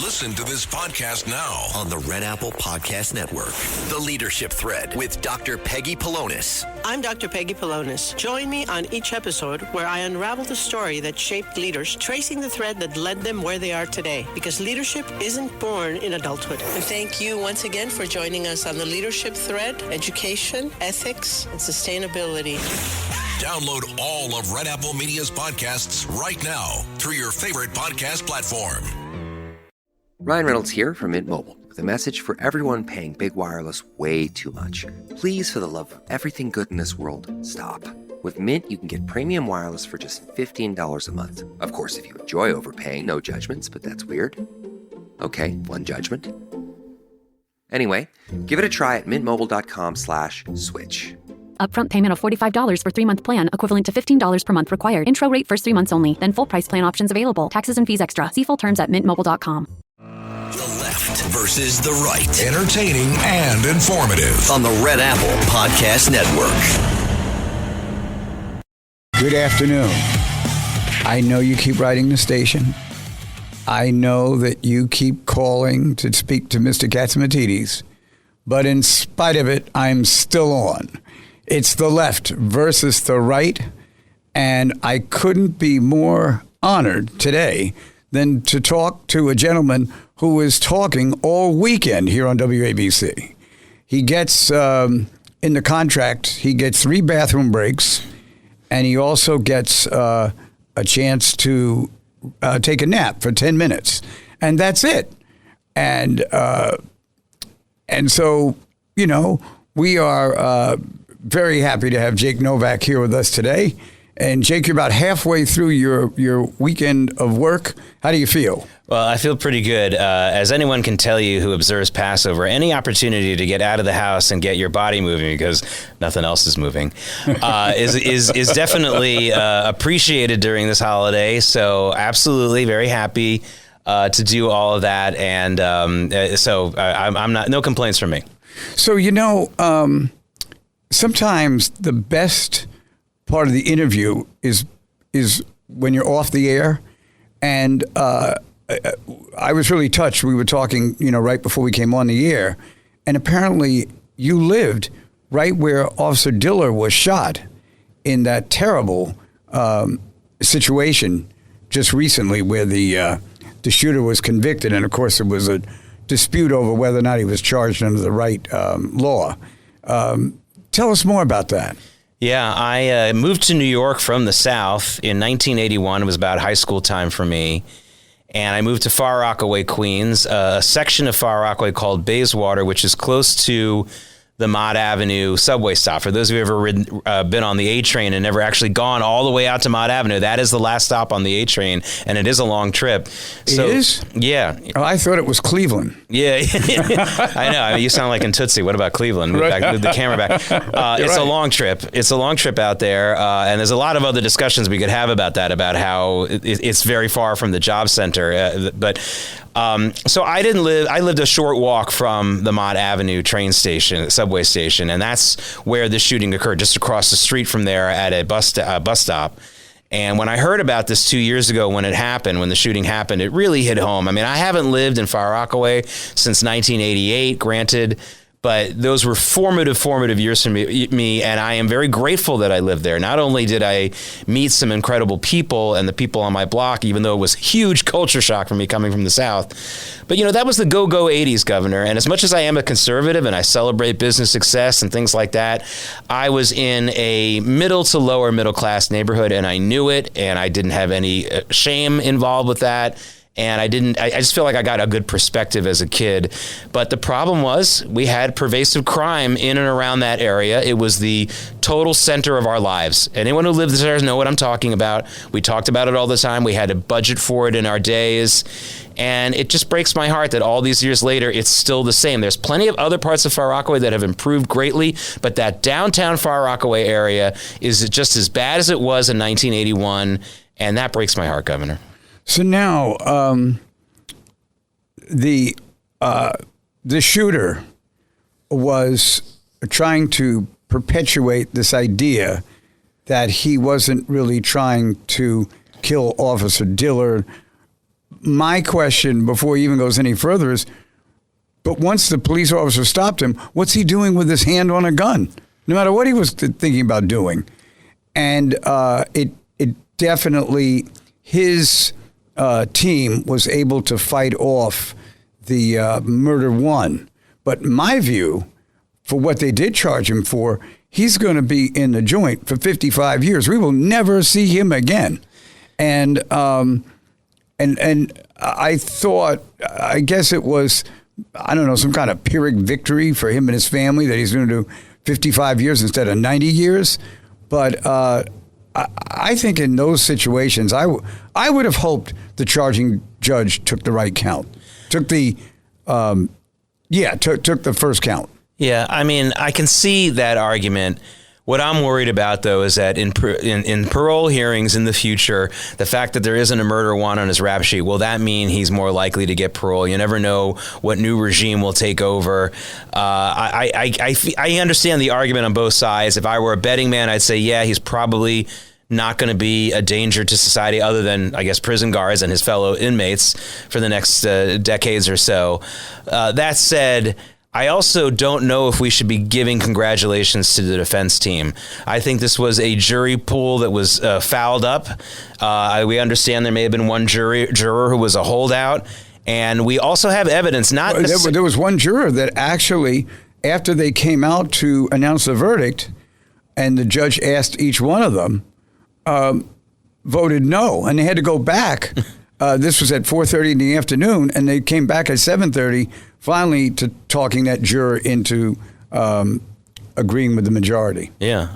Listen to this podcast now on the Red Apple Podcast Network. The Leadership Thread with Dr. Peggy Polonis. I'm Dr. Peggy Polonis. Join me on each episode where I unravel the story that shaped leaders, tracing the thread that led them where they are today. Because leadership isn't born in adulthood. And thank you once again for joining us on the Leadership Thread, education, ethics, and sustainability. Download all of Red Apple Media's podcasts right now through your favorite podcast platform. Ryan Reynolds here from Mint Mobile with a message for everyone paying big wireless way too much. Please, for the love of everything good in this world, stop. With Mint, you can get premium wireless for just $15 a month. Of course, if you enjoy overpaying, no judgments, but that's weird. Okay, one judgment. Anyway, give it a try at mintmobile.com/switch. Upfront payment of $45 for 3-month plan, equivalent to $15 per month required. Intro rate first 3 months only, then full price plan options available. Taxes and fees extra. See full terms at mintmobile.com. The left versus the right. Entertaining and informative. On the Red Apple Podcast Network. Good afternoon. I know you keep writing the station. I know that you keep calling to speak to Mr. Katsimatidis. But in spite of it, I'm still on. It's the left versus the right, and I couldn't be more honored today than to talk to a gentleman who was talking all weekend here on WABC. He gets, in the contract, he gets 3 bathroom breaks, and he also gets a chance to take a nap for 10 minutes, and that's it. And so, you know, we are very happy to have Jake Novak here with us today. And Jake, you're about halfway through your weekend of work. How do you feel? Well, I feel pretty good. As anyone can tell you who observes Passover, any opportunity to get out of the house and get your body moving because nothing else is moving is definitely appreciated during this holiday. So absolutely very happy to do all of that. And so I'm not, no complaints from me. So, you know, sometimes the best part of the interview is when you're off the air. And I was really touched. We were talking, you know, right before we came on the air. And apparently you lived right where Officer Diller was shot in that terrible situation just recently where the shooter was convicted. And, of course, there was a dispute over whether or not he was charged under the right law. Tell us more about that. Yeah, I moved to New York from the South in 1981. It was about high school time for me. And I moved to Far Rockaway, Queens, a section of Far Rockaway called Bayswater, which is close to the Mott Avenue subway stop. For those of you who have ever been on the A train and never actually gone all the way out to Mott Avenue, that is the last stop on the A train, and it is a long trip. So, it is? Yeah. Oh, I thought it was Cleveland. Yeah, I know. I mean, you sound like in Tootsie. What about Cleveland? Move the camera back. It's right. A long trip. It's a long trip out there, and there's a lot of other discussions we could have about that, about how it's very far from the job center. So I lived a short walk from the Mott Avenue train station, subway station, and that's where the shooting occurred, just across the street from there at a bus stop. And when I heard about this 2 years ago, when the shooting happened, it really hit home. I mean, I haven't lived in Far Rockaway since 1988, granted, but those were formative years for me, and I am very grateful that I lived there. Not only did I meet some incredible people and the people on my block, even though it was a huge culture shock for me coming from the South, but, you know, that was the go-go 80s, Governor. And as much as I am a conservative and I celebrate business success and things like that, I was in a middle to lower middle class neighborhood, and I knew it, and I didn't have any shame involved with that. And I just feel like I got a good perspective as a kid. But the problem was we had pervasive crime in and around that area. It was the total center of our lives. Anyone who lives there knows what I'm talking about. We talked about it all the time. We had a budget for it in our days. And it just breaks my heart that all these years later, it's still the same. There's plenty of other parts of Far Rockaway that have improved greatly, but that downtown Far Rockaway area is just as bad as it was in 1981. And that breaks my heart, Governor. So now, the shooter was trying to perpetuate this idea that he wasn't really trying to kill Officer Diller. my question before he even goes any further is, but once the police officer stopped him, what's he doing with his hand on a gun? No matter what he was thinking about doing. And it definitely, his team was able to fight off the murder one. But my view, for what they did charge him for, he's going to be in the joint for 55 years. We will never see him again. And I thought, I guess it was, I don't know, some kind of Pyrrhic victory for him and his family that he's going to do 55 years instead of 90 years. But I think in those situations, I would have hoped the charging judge took the right count, took the first count. Yeah, I mean, I can see that argument. What I'm worried about, though, is that in parole hearings in the future, the fact that there isn't a murder one on his rap sheet, will that mean he's more likely to get parole? You never know what new regime will take over. I understand the argument on both sides. If I were a betting man, I'd say, yeah, he's probably not going to be a danger to society other than, I guess, prison guards and his fellow inmates for the next decades or so. That said, I also don't know if we should be giving congratulations to the defense team. I think this was a jury pool that was fouled up. We understand there may have been one juror who was a holdout. And we also have evidence, there was one juror that actually, after they came out to announce the verdict, and the judge asked each one of them, voted no. And they had to go back. This was at 4:30 in the afternoon, and they came back at 7:30, finally to talking that juror into agreeing with the majority. Yeah.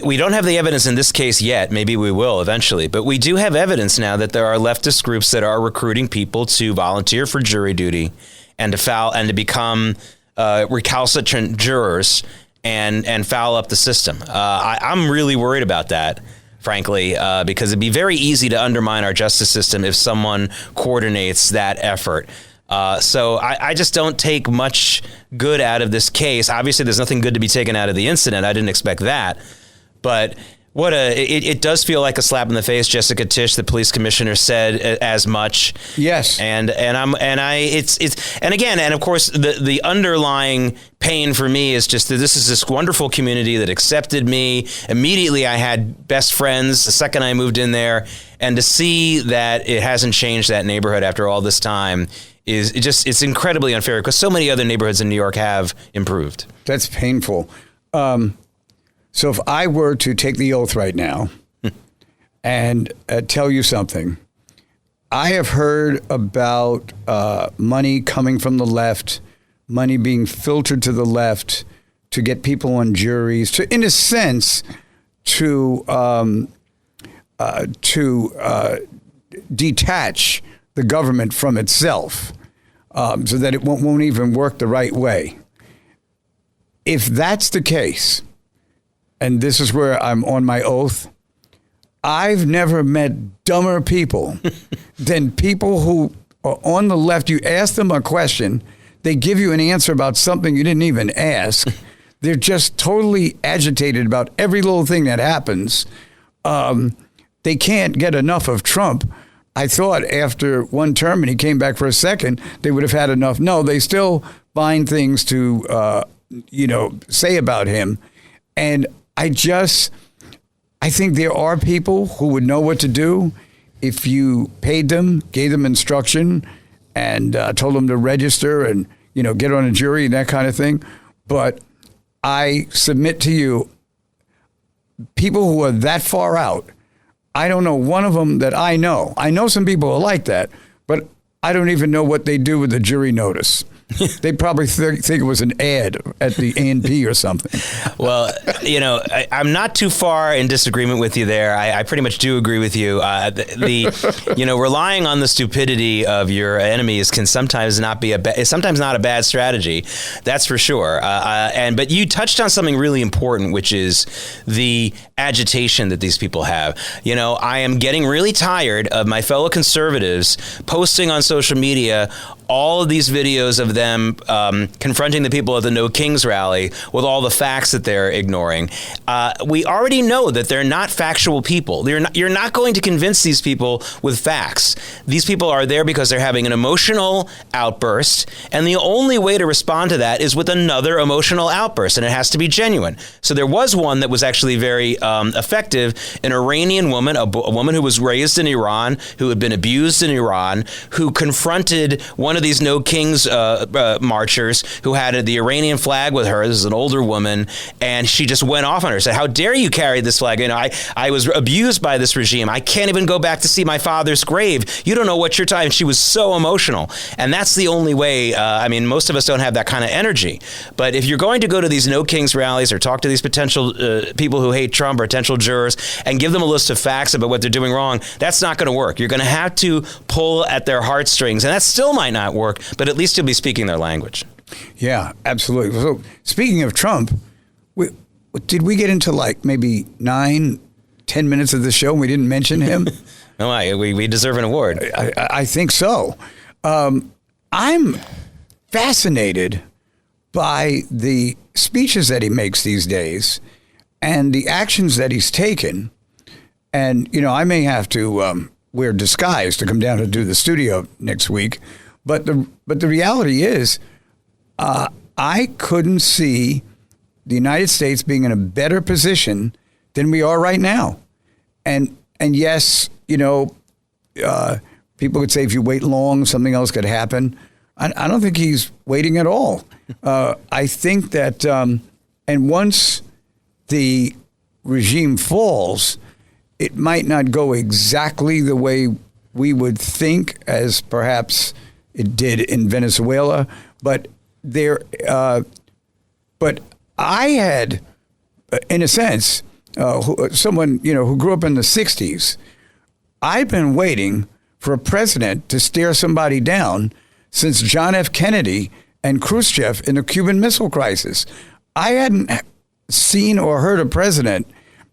We don't have the evidence in this case yet. Maybe we will eventually. But we do have evidence now that there are leftist groups that are recruiting people to volunteer for jury duty and to become recalcitrant jurors and foul up the system. I'm really worried about that, frankly, because it'd be very easy to undermine our justice system if someone coordinates that effort. So I just don't take much good out of this case. Obviously, there's nothing good to be taken out of the incident. I didn't expect that. But it does feel like a slap in the face. Jessica Tisch, the police commissioner, said as much. Yes. And of course the underlying pain for me is just that this is this wonderful community that accepted me. Immediately I had best friends the second I moved in there, and to see that it hasn't changed that neighborhood after all this time it's incredibly unfair, because so many other neighborhoods in New York have improved. That's painful. So if I were to take the oath right now and tell you something, I have heard about money coming from the left, money being filtered to the left to get people on juries, to, in a sense, to detach the government from itself, so that it won't even work the right way. If that's the case, and this is where I'm on my oath, I've never met dumber people than people who are on the left. You ask them a question, they give you an answer about something you didn't even ask. They're just totally agitated about every little thing that happens. They can't get enough of Trump. I thought after one term and he came back for a second, they would have had enough. No, they still find things to, say about him. And I think there are people who would know what to do if you paid them, gave them instruction, and told them to register and, get on a jury and that kind of thing. But I submit to you, people who are that far out, I don't know one of them that I know. I know some people are like that, but I don't even know what they do with the jury notice. They probably think it was an ad at the A&P or something. Well, I'm not too far in disagreement with you there. I pretty much do agree with you. Relying on the stupidity of your enemies can sometimes not be sometimes not a bad strategy. That's for sure. But you touched on something really important, which is the agitation that these people have. I am getting really tired of my fellow conservatives posting on social media all of these videos of them confronting the people at the No Kings rally with all the facts that they're ignoring. We already know that they're not factual people. You're not going to convince these people with facts. These people are there because they're having an emotional outburst, and the only way to respond to that is with another emotional outburst, and it has to be genuine. So there was one that was actually very effective, an Iranian woman, a woman who was raised in Iran, who had been abused in Iran, who confronted one of these No Kings marchers who had the Iranian flag with her. This is an older woman, and she just went off on her, said, "How dare you carry this flag? You know, I was abused by this regime. I can't even go back to see my father's grave. You don't know what you're talking." She was so emotional, and that's the only way. Most of us don't have that kind of energy. But if you're going to go to these No Kings rallies or talk to these potential people who hate Trump or potential jurors and give them a list of facts about what they're doing wrong, that's not going to work. You're going to have to pull at their heartstrings, and that still might not work, but at least you'll be speaking their language. Yeah, absolutely. So speaking of Trump, did we get into like maybe 9-10 minutes of the show and we didn't mention him? No, we deserve an award. I think so. I'm fascinated by the speeches that he makes these days and the actions that he's taken. And, you know, I may have to wear disguise to come down to do the studio next week. But the reality is, I couldn't see the United States being in a better position than we are right now. And yes, you know, people would say if you wait long, something else could happen. I don't think he's waiting at all. I think that, and once the regime falls, it might not go exactly the way we would think, as perhaps it did in Venezuela. But but I had, in a sense, someone who grew up in the '60s. I've been waiting for a president to stare somebody down since John F. Kennedy and Khrushchev in the Cuban Missile Crisis. I hadn't seen or heard a president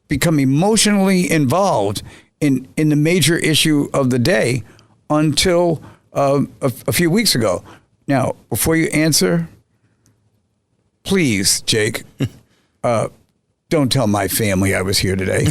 become emotionally involved in the major issue of the day until a few weeks ago. Now, before you answer, please, Jake, don't tell my family I was here today.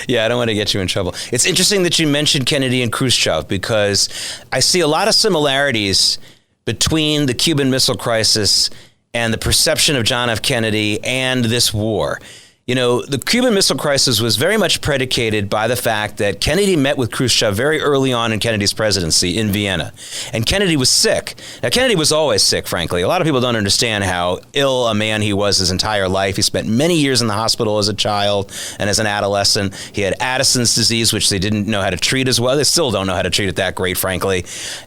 Yeah, I don't want to get you in trouble. It's interesting that you mentioned Kennedy and Khrushchev because I see a lot of similarities between the Cuban Missile Crisis and the perception of John F. Kennedy and this war. You know, the Cuban Missile Crisis was very much predicated by the fact that Kennedy met with Khrushchev very early on in Kennedy's presidency in Vienna. And Kennedy was sick. Now, Kennedy was always sick, frankly. A lot of people don't understand how ill a man he was his entire life. He spent many years in the hospital as a child and as an adolescent. He had Addison's disease, which they didn't know how to treat as well. They still don't know how to treat it that great, frankly.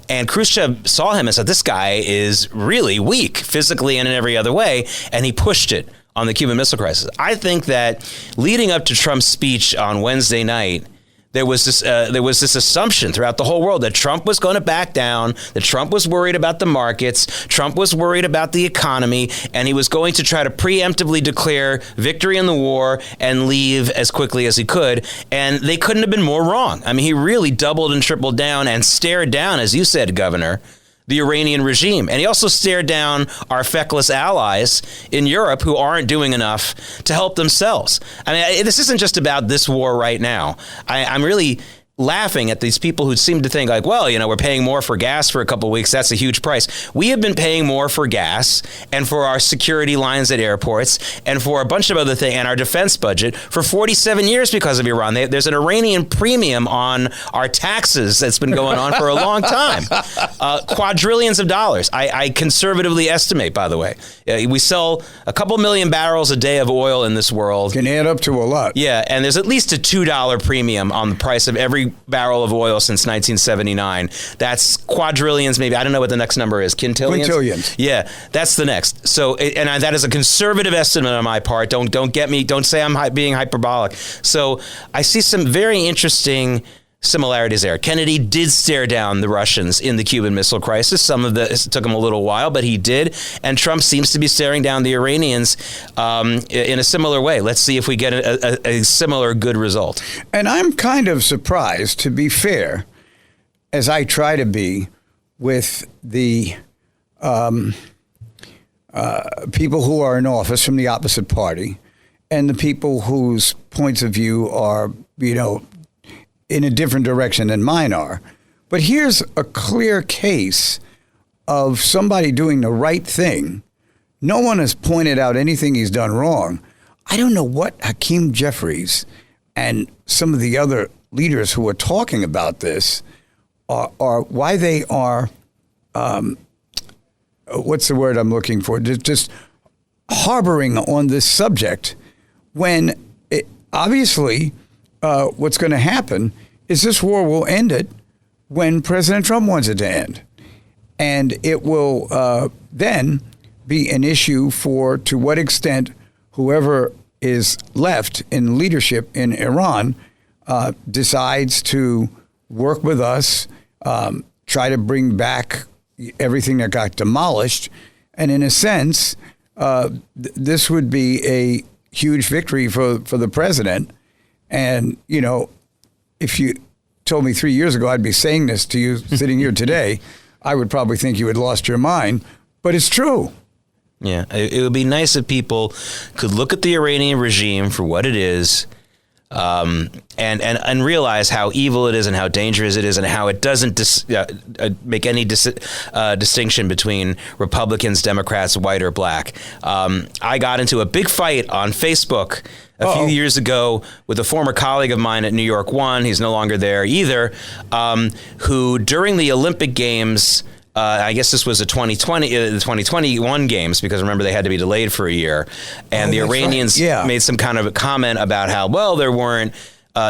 And Khrushchev saw him and said, this guy is really weak, physically and in every other way. And he pushed it on the Cuban Missile Crisis. I think that leading up to Trump's speech on Wednesday night, there was this assumption throughout the whole world that Trump was going to back down, that Trump was worried about the markets, Trump was worried about the economy, and he was going to try to preemptively declare victory in the war and leave as quickly as he could. And they couldn't have been more wrong. I mean, he really doubled and tripled down and stared down, as you said, Governor, the Iranian regime. And he also stared down our feckless allies in Europe who aren't doing enough to help themselves. I mean, this isn't just about this war right now. I'm really laughing at these people who seem to think like, well, you know, we're paying more for gas for a couple of weeks. That's a huge price. We have been paying more for gas and for our security lines at airports and for a bunch of other things and our defense budget for 47 years because of Iran. There's an Iranian premium on our taxes that's been going on for a long time. Quadrillions of dollars. I conservatively estimate, by the way. We sell a couple million barrels a day of oil in this world. Can add up to a lot. Yeah, and there's at least a $2 premium on the price of every barrel of oil since 1979. That's quadrillions, maybe. I don't know what the next number is. Quintillions? Quintillions. Yeah, that's the next. So, that is a conservative estimate on my part. Don't get me. Don't say I'm being hyperbolic. So I see some very interesting similarities there. Kennedy did stare down the Russians in the Cuban Missile Crisis. It took him a little while, but he did. And Trump seems to be staring down the Iranians in a similar way. Let's see if we get a similar good result. And I'm kind of surprised, to be fair, as I try to be, with the people who are in office from the opposite party and the people whose points of view are, in a different direction than mine are. But here's a clear case of somebody doing the right thing. No one has pointed out anything he's done wrong. I don't know what Hakeem Jeffries and some of the other leaders who are talking about this are why they are, what's the word I'm looking for? Just harboring on this subject when obviously what's going to happen is this war will end it when President Trump wants it to end. And it will then be an issue for to what extent whoever is left in leadership in Iran decides to work with us, try to bring back everything that got demolished. And in a sense, this would be a huge victory for the president. And, if you told me 3 years ago I'd be saying this to you sitting here today, I would probably think you had lost your mind. But it's true. Yeah, it would be nice if people could look at the Iranian regime for what it is, and realize how evil it is and how dangerous it is and how it doesn't make any distinction between Republicans, Democrats, white or black. I got into a big fight on Facebook a few years ago with a former colleague of mine at New York One. He's no longer there either, who during the Olympic Games, I guess this was the 2021 games, because remember they had to be delayed for a year. And the Iranians made some kind of a comment about how,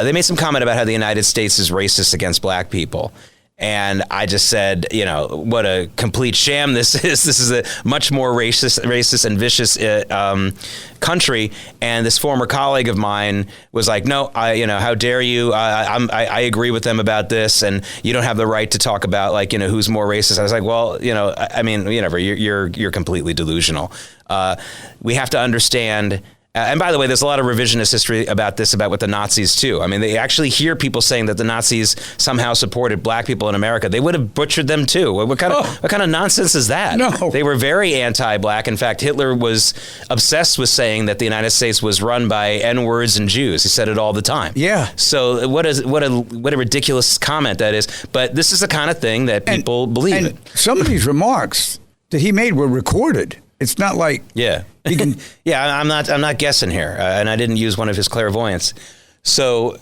they made some comment about how the United States is racist against black people. And I just said, what a complete sham this is. This is a much more racist and vicious country. And this former colleague of mine was like, no, how dare you? I agree with them about this, and you don't have the right to talk about who's more racist. I was like, well, whatever. You're completely delusional. We have to understand. And by the way, there's a lot of revisionist history about with the Nazis, too. I mean, they actually hear people saying that the Nazis somehow supported black people in America. They would have butchered them, too. What kind of nonsense is that? No. They were very anti-black. In fact, Hitler was obsessed with saying that the United States was run by N-words and Jews. He said it all the time. Yeah. So what a ridiculous comment that is. But this is the kind of thing that people believe in. Some of these remarks that he made were recorded. It's not like he can. Yeah, I'm not guessing here, and I didn't use one of his clairvoyance. So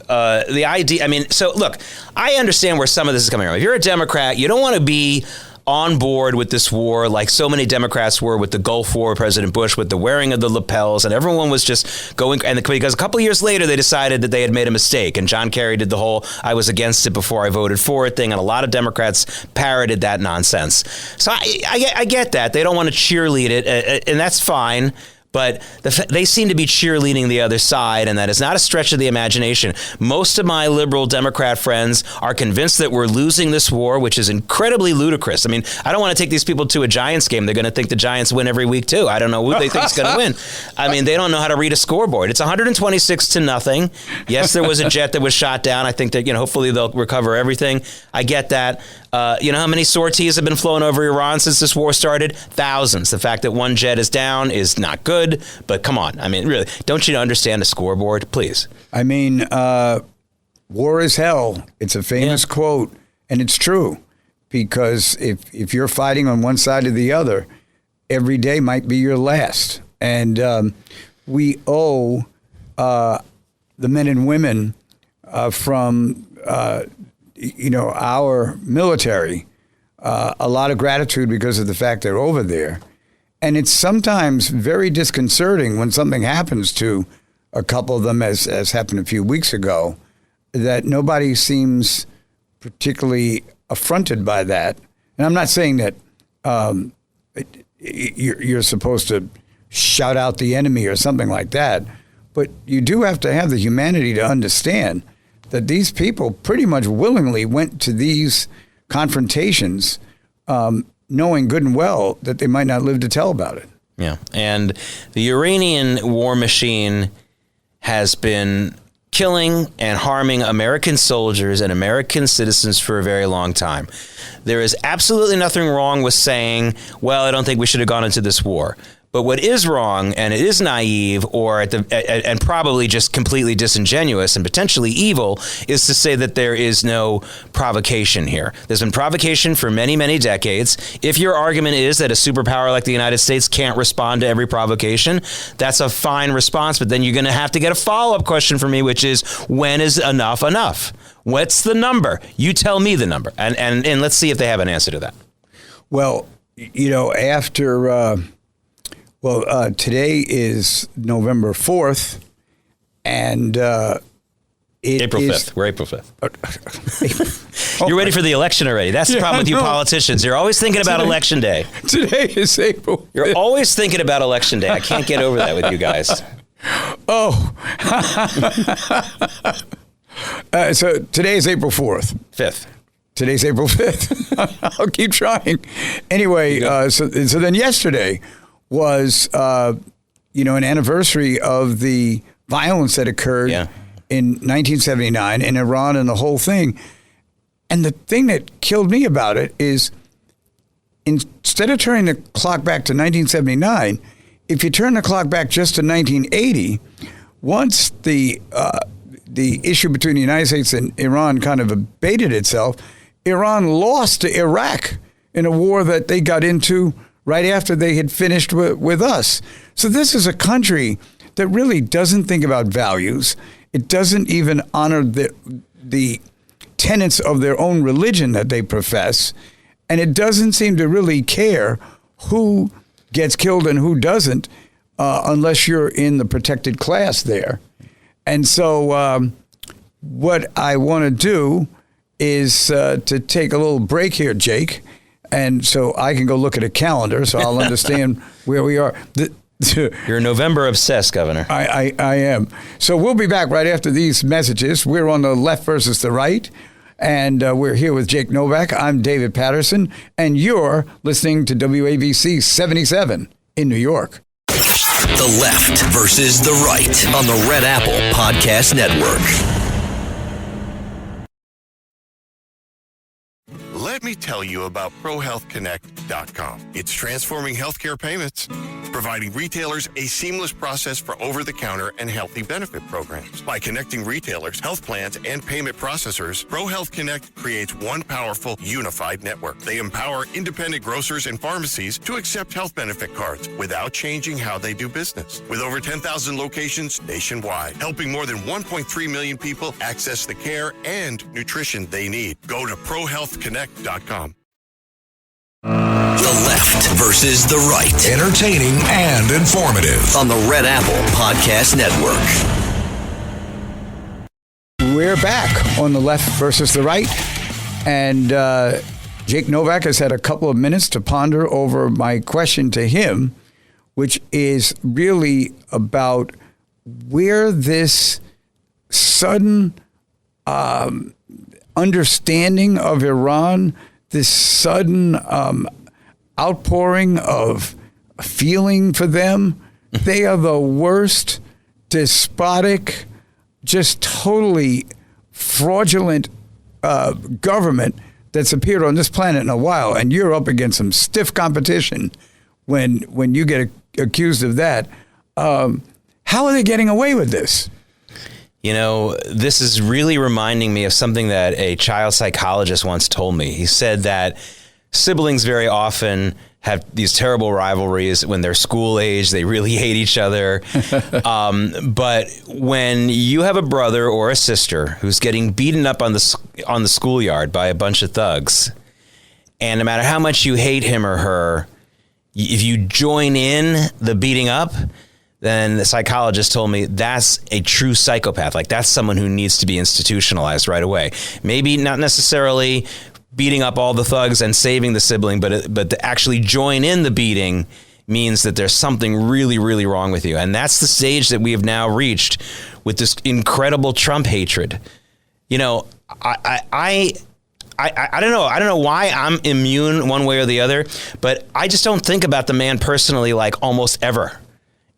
the idea, look, I understand where some of this is coming from. If you're a Democrat, you don't want to be on board with this war like so many Democrats were with the Gulf War, President Bush, with the wearing of the lapels, and everyone was just going. And because a couple of years later, they decided that they had made a mistake. And John Kerry did the whole "I was against it before I voted for it" thing. And a lot of Democrats parroted that nonsense. So I get that. They don't want to cheerlead it, and that's fine. But they seem to be cheerleading the other side, and that is not a stretch of the imagination. Most of my liberal Democrat friends are convinced that we're losing this war, which is incredibly ludicrous. I mean, I don't want to take these people to a Giants game. They're going to think the Giants win every week, too. I don't know who they think is going to win. I mean, they don't know how to read a scoreboard. It's 126-0. Yes, there was a jet that was shot down. I think that, hopefully they'll recover everything. I get that. You know how many sorties have been flown over Iran since this war started? Thousands. The fact that one jet is down is not good. But come on. I mean, really, don't you understand the scoreboard? Please. I mean, war is hell. It's a famous quote, and it's true. Because if you're fighting on one side or the other, every day might be your last. And we owe the men and women from our military a lot of gratitude because of the fact they're over there. And it's sometimes very disconcerting when something happens to a couple of them, as happened a few weeks ago, that nobody seems particularly affronted by that. And I'm not saying that you're supposed to shout out the enemy or something like that, but you do have to have the humanity to understand that these people pretty much willingly went to these confrontations knowing good and well that they might not live to tell about it. Yeah. And the Iranian war machine has been killing and harming American soldiers and American citizens for a very long time. There is absolutely nothing wrong with saying, well, I don't think we should have gone into this war. But what is wrong, and it is naive or and probably just completely disingenuous and potentially evil, is to say that there is no provocation here. There's been provocation for many, many decades. If your argument is that a superpower like the United States can't respond to every provocation, that's a fine response. But then you're going to have to get a follow-up question from me, which is, when is enough enough? What's the number? You tell me the number. And let's see if they have an answer to that. Well, after... today is November 4th, and April 5th. We're April 5th. You're ready for the election already. That's the problem with you politicians. You're always thinking about Election Day. Today is April 5th. You're always thinking about Election Day. I can't get over that with you guys. Oh. So today is April 4th. 5th. Today's April 5th. I'll keep trying. Anyway, so then yesterday was, an anniversary of the violence that occurred in 1979 in Iran and the whole thing. And the thing that killed me about it is, instead of turning the clock back to 1979, if you turn the clock back just to 1980, once the issue between the United States and Iran kind of abated itself, Iran lost to Iraq in a war that they got into right after they had finished with us. So this is a country that really doesn't think about values. It doesn't even honor the tenets of their own religion that they profess. And it doesn't seem to really care who gets killed and who doesn't, unless you're in the protected class there. And so what I want to do is to take a little break here, Jake. And so I can go look at a calendar, so I'll understand where we are. You're November obsessed, Governor. I am. So we'll be back right after these messages. We're on the left versus the right, and we're here with Jake Novak. I'm David Paterson, and you're listening to WABC 77 in New York. The left versus the right on the Red Apple Podcast Network. Let me tell you about ProHealthConnect.com. It's transforming healthcare payments, providing retailers a seamless process for over-the-counter and healthy benefit programs. By connecting retailers, health plans, and payment processors, ProHealth Connect creates one powerful, unified network. They empower independent grocers and pharmacies to accept health benefit cards without changing how they do business. With over 10,000 locations nationwide, helping more than 1.3 million people access the care and nutrition they need. Go to ProHealthConnect.com. The left versus the right. Entertaining and informative. On the Red Apple Podcast Network. We're back on the left versus the right. And Jake Novak has had a couple of minutes to ponder over my question to him, which is really about where this sudden understanding of Iran, this sudden outpouring of feeling for them. They are the worst, despotic, just totally fraudulent government that's appeared on this planet in a while. And you're up against some stiff competition when you get accused of that. How are they getting away with this? You know, this is really reminding me of something that a child psychologist once told me. He said that siblings very often have these terrible rivalries when they're school age. They really hate each other. But when you have a brother or a sister who's getting beaten up on the schoolyard by a bunch of thugs, and no matter how much you hate him or her, if you join in the beating up, then the psychologist told me that's a true psychopath. Like, that's someone who needs to be institutionalized right away. Maybe not necessarily beating up all the thugs and saving the sibling, but to actually join in the beating means that there's something really, really wrong with you. And that's the stage that we have now reached with this incredible Trump hatred. You know, I don't know. I don't know why I'm immune one way or the other, but I just don't think about the man personally, like, almost ever.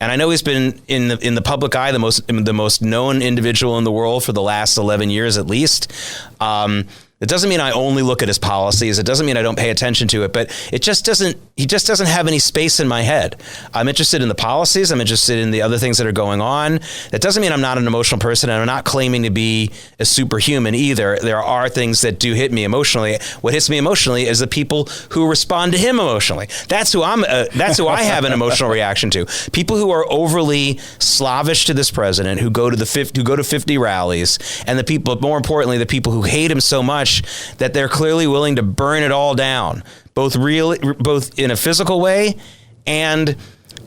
And I know he's been in the public eye, the most known individual in the world for the last 11 years at least. It doesn't mean I only look at his policies. It doesn't mean I don't pay attention to it, but he just doesn't have any space in my head. I'm interested in the policies. I'm interested in the other things that are going on. That doesn't mean I'm not an emotional person, and I'm not claiming to be a superhuman either. There are things that do hit me emotionally. What hits me emotionally is the people who respond to him emotionally. That's who I have an emotional reaction to. People who are overly slavish to this president, who go to 50 rallies, and the people, more importantly, the people who hate him so much that they're clearly willing to burn it all down, both in a physical way and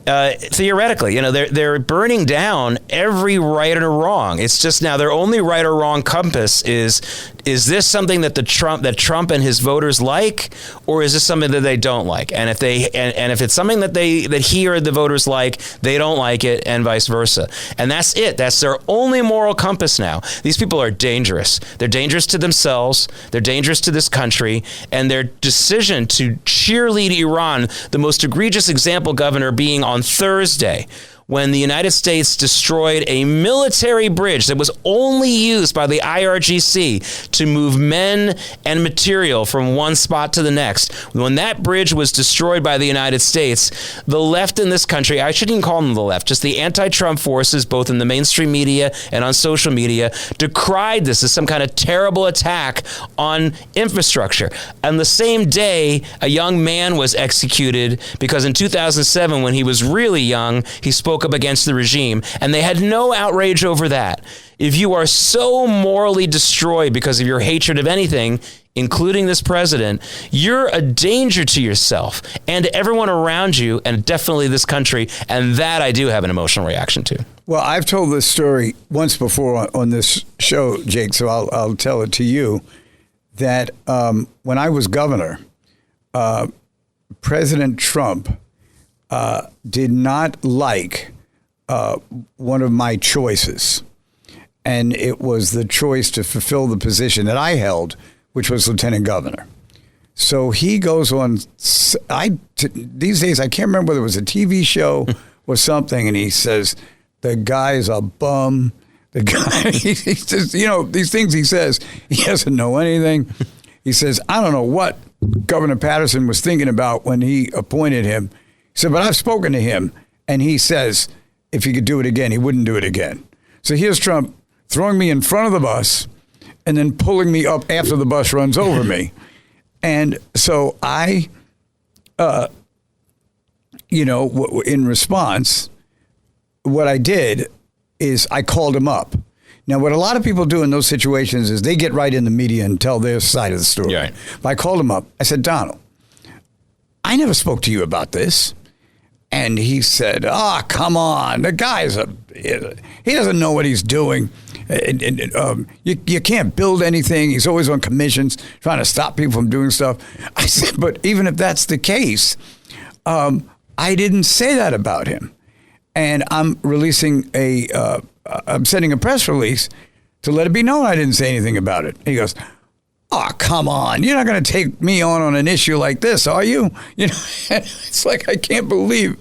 theoretically. They're burning down every right or wrong. It's just now their only right or wrong compass is this something that Trump and his voters like, or is this something that they don't like? And if it's something that he or the voters like, they don't like it, and vice versa. And that's it. That's their only moral compass now. These people are dangerous. They're dangerous to themselves. They're dangerous to this country. And their decision to cheerlead Iran, the most egregious example, Governor, being on Thursday, when the United States destroyed a military bridge that was only used by the IRGC to move men and material from one spot to the next. When that bridge was destroyed by the United States, the left in this country, I shouldn't even call them the left, just the anti-Trump forces, both in the mainstream media and on social media, decried this as some kind of terrible attack on infrastructure. And the same day, a young man was executed because in 2007, when he was really young, he spoke up against the regime, and they had no outrage over that. If you are so morally destroyed because of your hatred of anything, including this president, you're a danger to yourself and to everyone around you, and definitely this country, and that I do have an emotional reaction to. Well, I've told this story once before on this show, Jake, so I'll tell it to you, that when I was governor, President Trump did not like one of my choices, and it was the choice to fulfill the position that I held, which was lieutenant governor. So he goes on, these days, I can't remember whether it was a TV show or something, and he says, the guy's a bum. The guy, he says, these things he says, he doesn't know anything. He says, I don't know what Governor Paterson was thinking about when he appointed him. He said, but I've spoken to him, and he says if he could do it again, he wouldn't do it again. So here's Trump throwing me in front of the bus and then pulling me up after the bus runs over me. And so I, in response, what I did is I called him up. Now, what a lot of people do in those situations is they get right in the media and tell their side of the story. Yeah. But I called him up. I said, Donald, I never spoke to you about this. And he said, come on. The guy's he doesn't know what he's doing. You can't build anything. He's always on commissions trying to stop people from doing stuff. I said, but even if that's the case, I didn't say that about him. And I'm releasing I'm sending a press release to let it be known I didn't say anything about it. He goes, come on. You're not going to take me on an issue like this, are you? It's like I can't believe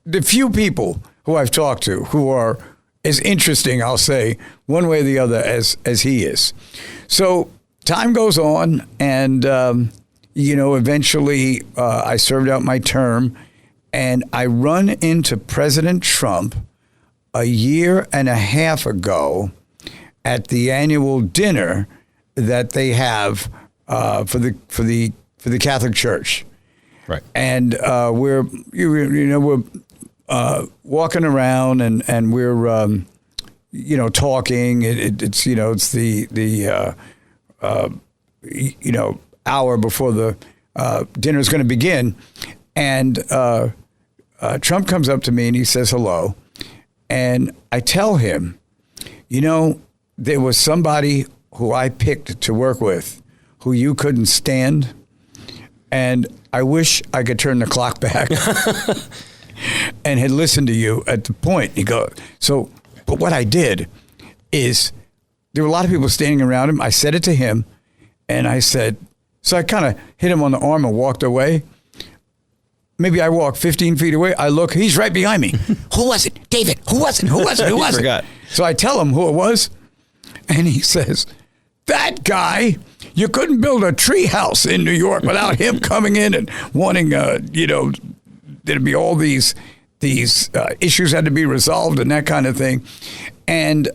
the few people who I've talked to who are as interesting, I'll say, one way or the other as he is. So time goes on, and, eventually I served out my term, and I run into President Trump a year and a half ago at the annual dinner that they have for the Catholic Church, right? And we're walking around and we're talking. It's the hour before the dinner is going to begin, and Trump comes up to me and he says hello, and I tell him, there was somebody who I picked to work with, who you couldn't stand, and I wish I could turn the clock back and had listened to you at the point. He goes, but what I did is there were a lot of people standing around him. I said it to him, and I said, so I kind of hit him on the arm and walked away. Maybe I walk 15 feet away. I look, he's right behind me. Who was it? David, who was it? Who was it? Who was it? Forgot. So I tell him who it was, and he says, that guy, you couldn't build a tree house in New York without him coming in and wanting, there'd be all these issues had to be resolved and that kind of thing. And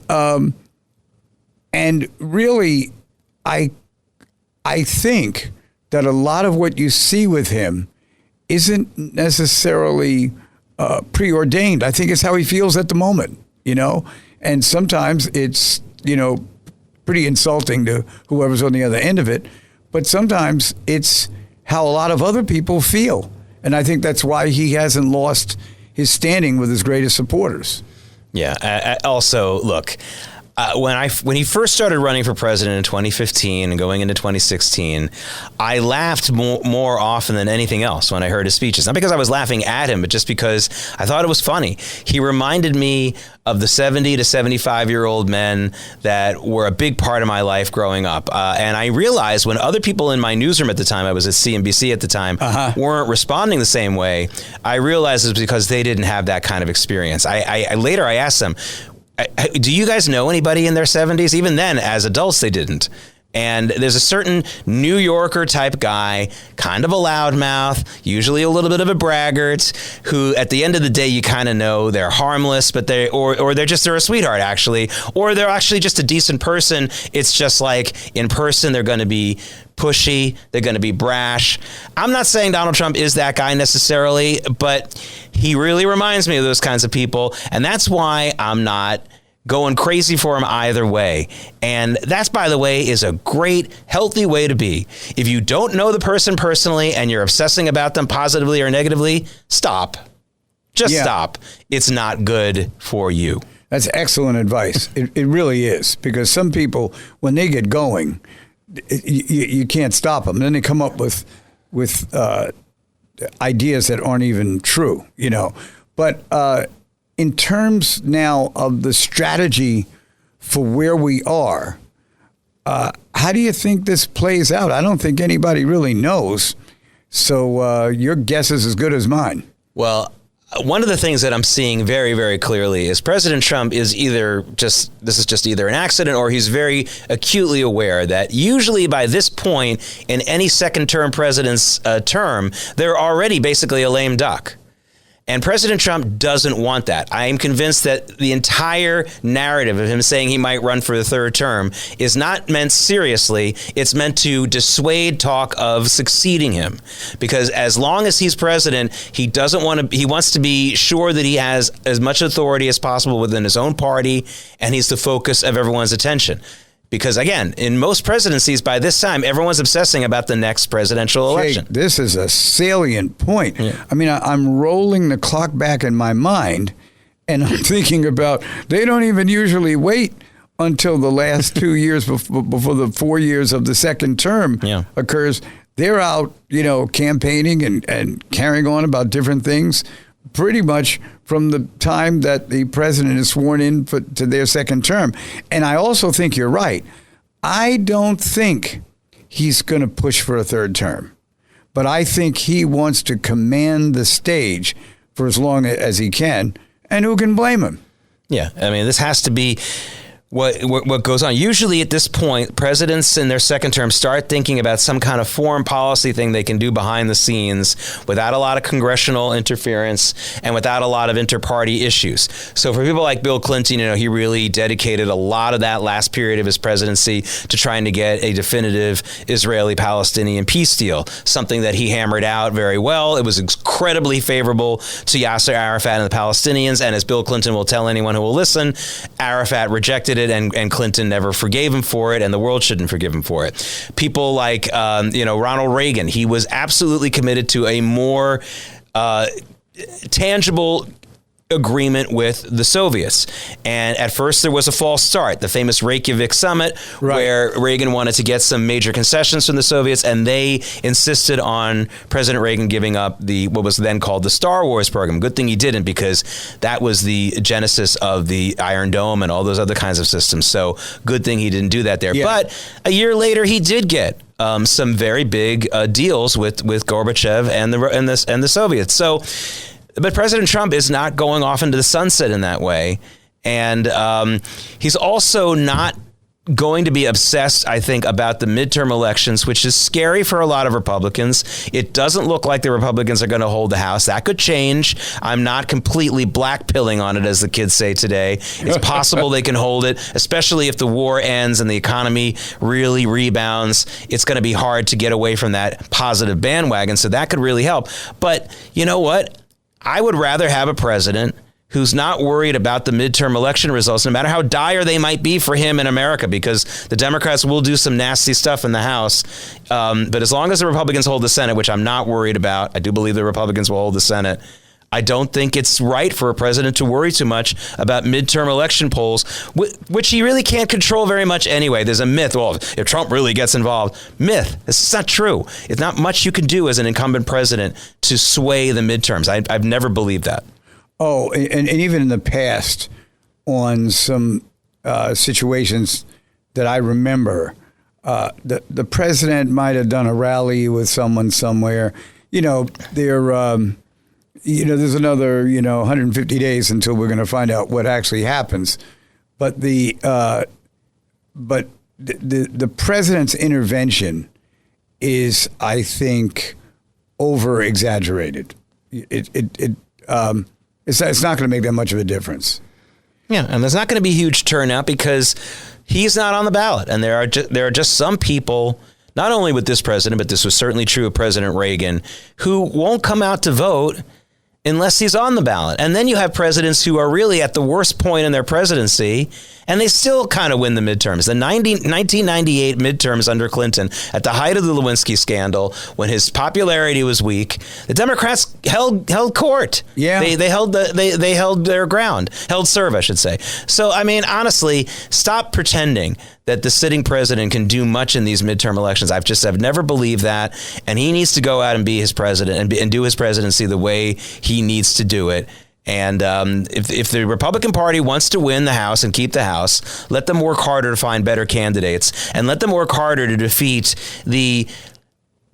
really, I think that a lot of what you see with him isn't necessarily preordained. I think it's how he feels at the moment, and sometimes it's, pretty insulting to whoever's on the other end of it, but sometimes it's how a lot of other people feel. And I think that's why he hasn't lost his standing with his greatest supporters. Yeah. Also, look, when he first started running for president in 2015 and going into 2016, I laughed more often than anything else when I heard his speeches. Not because I was laughing at him, but just because I thought it was funny. He reminded me of the 70 to 75-year-old men that were a big part of my life growing up. And I realized when other people in my newsroom at the time, I was at CNBC at the time, weren't responding the same way, I realized it was because they didn't have that kind of experience. Later I asked them, do you guys know anybody in their 70s? Even then, as adults, they didn't. And there's a certain New Yorker type guy, kind of a loudmouth, usually a little bit of a braggart, who at the end of the day, you kind of know they're harmless, but they're a sweetheart, actually, or they're actually just a decent person. It's just like in person, they're going to be pushy. They're going to be brash. I'm not saying Donald Trump is that guy necessarily, but he really reminds me of those kinds of people. And that's why I'm not going crazy for him either way. And that's, by the way, is a great, healthy way to be. If you don't know the person personally and you're obsessing about them positively or negatively, stop. Just stop. It's not good for you. That's excellent advice. It really is. Because some people, when they get going, you can't stop them. Then they come up with ideas that aren't even true, But in terms now of the strategy for where we are, how do you think this plays out? I don't think anybody really knows. So your guess is as good as mine. Well, one of the things that I'm seeing very, very clearly is President Trump is either just an accident, or he's very acutely aware that usually by this point in any second term president's term, they're already basically a lame duck. And President Trump doesn't want that. I am convinced that the entire narrative of him saying he might run for the third term is not meant seriously. It's meant to dissuade talk of succeeding him. Because as long as he's president, he wants to be sure that he has as much authority as possible within his own party, and he's the focus of everyone's attention. Because, again, in most presidencies, by this time, everyone's obsessing about the next presidential election. Jake, this is a salient point. Yeah. I mean, I'm rolling the clock back in my mind, and I'm thinking about they don't even usually wait until the last 2 years before the 4 years of the second term occurs. They're out, campaigning and carrying on about different things pretty much from the time that the president is sworn in to their second term. And I also think you're right. I don't think he's going to push for a third term, but I think he wants to command the stage for as long as he can. And who can blame him? Yeah, I mean, this has to be what goes on. Usually at this point, presidents in their second term start thinking about some kind of foreign policy thing they can do behind the scenes without a lot of congressional interference and without a lot of inter-party issues. So for people like Bill Clinton, he really dedicated a lot of that last period of his presidency to trying to get a definitive Israeli-Palestinian peace deal, something that he hammered out very well. It was incredibly favorable to Yasser Arafat and the Palestinians, and as Bill Clinton will tell anyone who will listen, Arafat rejected it, and Clinton never forgave him for it, and the world shouldn't forgive him for it. People like Ronald Reagan, he was absolutely committed to a more tangible agreement with the Soviets. And at first there was a false start, the famous Reykjavik summit, where Reagan wanted to get some major concessions from the Soviets, and they insisted on President Reagan giving up what was then called the Star Wars program. Good thing he didn't, because that was the genesis of the Iron Dome and all those other kinds of systems. So good thing he didn't do that there. Yeah. But a year later, he did get some very big deals with Gorbachev and the Soviets. So, but President Trump is not going off into the sunset in that way. And he's also not going to be obsessed, I think, about the midterm elections, which is scary for a lot of Republicans. It doesn't look like the Republicans are going to hold the House. That could change. I'm not completely blackpilling on it, as the kids say today. It's possible they can hold it, especially if the war ends and the economy really rebounds. It's going to be hard to get away from that positive bandwagon, so that could really help. But you know what? I would rather have a president who's not worried about the midterm election results, no matter how dire they might be for him in America, because the Democrats will do some nasty stuff in the House. But as long as the Republicans hold the Senate, which I'm not worried about, I do believe the Republicans will hold the Senate, I don't think it's right for a president to worry too much about midterm election polls, which he really can't control very much anyway. There's a myth. Well, if Trump really gets involved, myth. This is not true. It's not much you can do as an incumbent president to sway the midterms. I've never believed that. Oh, and even in the past, on some situations that I remember, the president might have done a rally with someone somewhere. There's another 150 days until we're going to find out what actually happens. But the president's intervention is, I think, over exaggerated. It's not going to make that much of a difference. Yeah, and there's not going to be a huge turnout because he's not on the ballot. And there are just some people, not only with this president, but this was certainly true of President Reagan, who won't come out to vote unless he's on the ballot. And then you have presidents who are really at the worst point in their presidency, and they still kind of win the midterms. The 1998 midterms under Clinton, at the height of the Lewinsky scandal, when his popularity was weak, the Democrats held court. Yeah, they held their ground, held serve, I should say. So, I mean, honestly, stop pretending that the sitting president can do much in these midterm elections. I've never believed that, and he needs to go out and be his president and do his presidency the way he needs to do it. And if the Republican Party wants to win the House and keep the House, let them work harder to find better candidates, and let them work harder to defeat the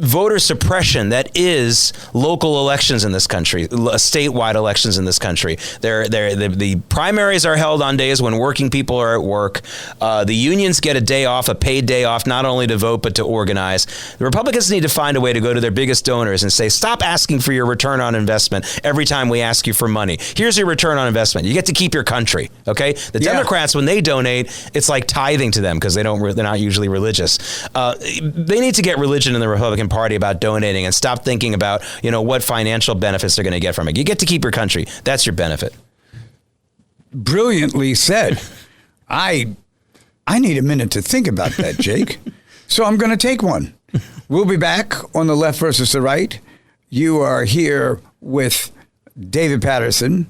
voter suppression that is local elections in this country, statewide elections in this country. The primaries are held on days when working people are at work. The unions get a day off, a paid day off, not only to vote, but to organize. The Republicans need to find a way to go to their biggest donors and say, stop asking for your return on investment every time we ask you for money. Here's your return on investment. You get to keep your country, okay? The Democrats, when they donate, it's like tithing to them because they're not usually religious. They need to get religion in the Republican Party about donating and stop thinking about, what financial benefits they're going to get from it. You get to keep your country. That's your benefit. Brilliantly said. I need a minute to think about that, Jake. So I'm going to take one. We'll be back on The Left versus the Right. You are here with David Paterson,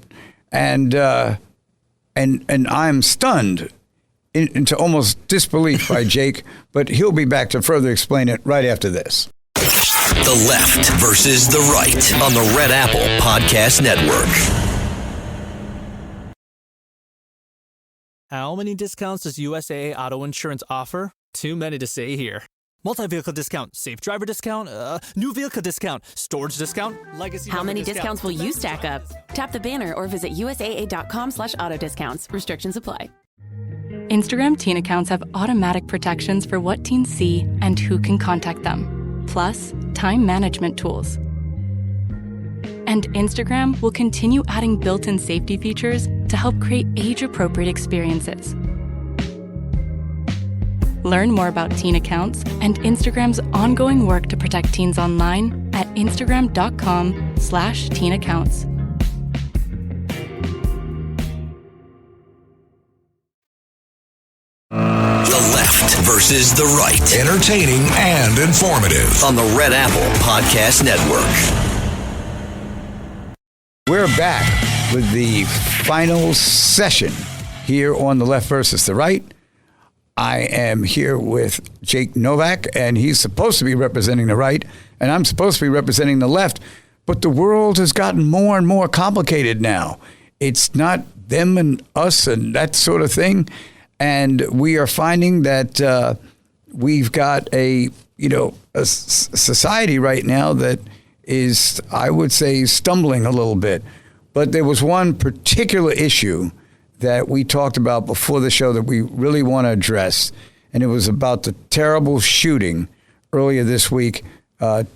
and I'm stunned into almost disbelief by Jake, but he'll be back to further explain it right after this. The Left versus the Right on the Red Apple Podcast Network. How many discounts does USAA Auto Insurance offer? Too many to say here. Multi-vehicle discount, safe driver discount, new vehicle discount, storage discount, legacy. How many discounts will you stack up? Tap the banner or visit USAA.com/auto discounts. Restrictions apply. Instagram teen accounts have automatic protections for what teens see and who can contact them, plus time management tools. And Instagram will continue adding built-in safety features to help create age-appropriate experiences. Learn more about teen accounts and Instagram's ongoing work to protect teens online at instagram.com/teen accounts. The Left versus the Right. Entertaining and informative. On the Red Apple Podcast Network. We're back. with the final session here on The Left versus the Right. I am here with Jake Novak, and he's supposed to be representing the right, and I'm supposed to be representing the left. But the world has gotten more and more complicated now. It's not them and us and that sort of thing. And we are finding that we've got a society right now that is, I would say, stumbling a little bit. But there was one particular issue that we talked about before the show that we really want to address, and it was about the terrible shooting earlier this week.